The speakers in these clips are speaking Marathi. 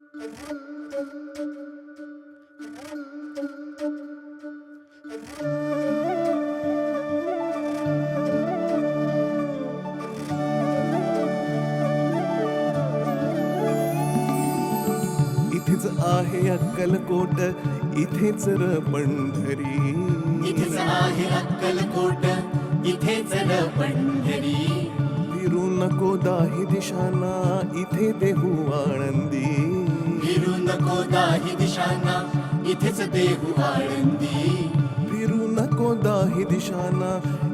इथेच आहे अक्कलकोट, इथेच र पंढरी. इथेच आहे अक्कलकोट, इथेच र पंढरी. फिरू नको दाही दिशांना, इथे देहू आळंदी. फिरू नको दाही दिशांना, इथेच देहू आळंदी. फिरू नको दाही दिशांना,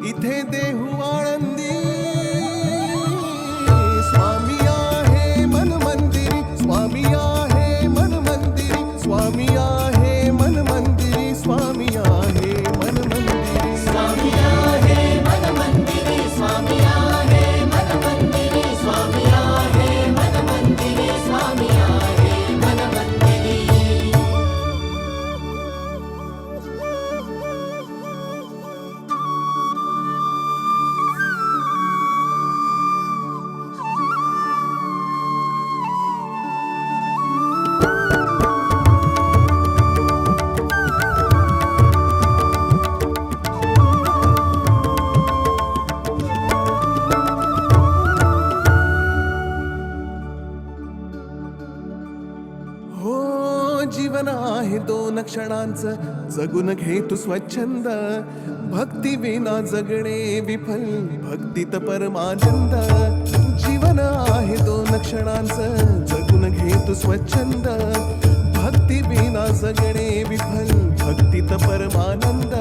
इथे देहू आळंदी. स्वामी आहे मन मंदिरी, स्वामी आहे मन मंदिरी, स्वामी आहे मन मंदिरी, स्वामी आहे मन मंदिरी. स्वामी आहे मन मंदिरी, स्वामी आहे मन मंदिरी, स्वामी आहे मन मंदिरी, स्वामी आहे मन मंदिरी. हो जीवन आहे दोन क्षणांचं, जगून घे तू स्वच्छंद. भक्ती विना जगणे विफल, भक्तीत परमानंद. जीवन आहे दोन क्षणांचं, जगून घे तू स्वच्छंद. भक्ती विना जगणे विफल, भक्तीत परमानंद.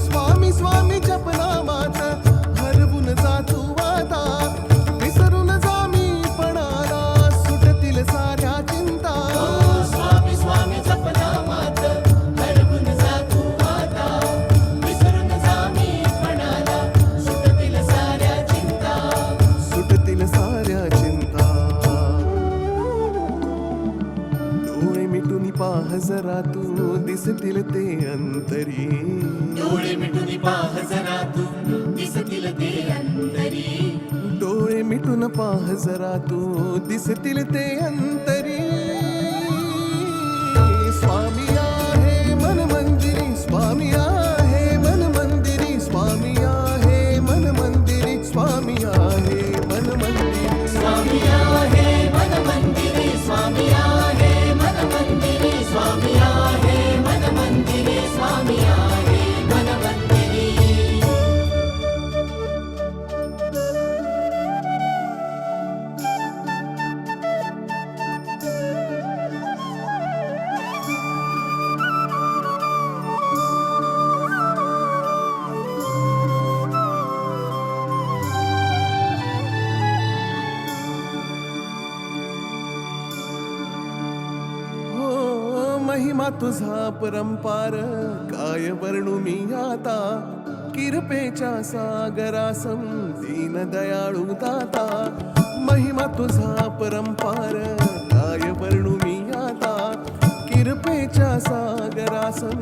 स्वामी स्वामी जपनामात हरवून जा तू आता. विसरून जा मी पणाला, सुटतील साऱ्या चिंता. स्वामी स्वामी जपनामात हरवून जा तू आता. विसरून जा मी पणाला, सुटतील साऱ्या चिंता. सुटतील साऱ्या चिंता. डोळे मिटून पाह जरा तू, दिसतील ते अंतरी. डोळे मिटून पाह जरा तू, दिसतील ते अंतरी. डोळे मिटून पाह जरा तू, दिसतील ते अंतरी. स्वामी आहे मन मंदिरी, स्वामी आहे मन मंदिरी, स्वामी आहे मन मंदिरी, स्वामी आहे मन मंदिरी. स्वामी आहे मन मंदिरी, स्वामी आहे मन मंदिरी, स्वामी आहे मन मंदिरी, स्वामी आहे मन मंदिरी. हो महिमा तुझा परंपार, काय वर्णू मी आता. किरपेच्या सागरासम दीन दयाळू दाता. महिमा तुझा परंपार, काय वर्णू मी आता. किरपेच्या सागरासम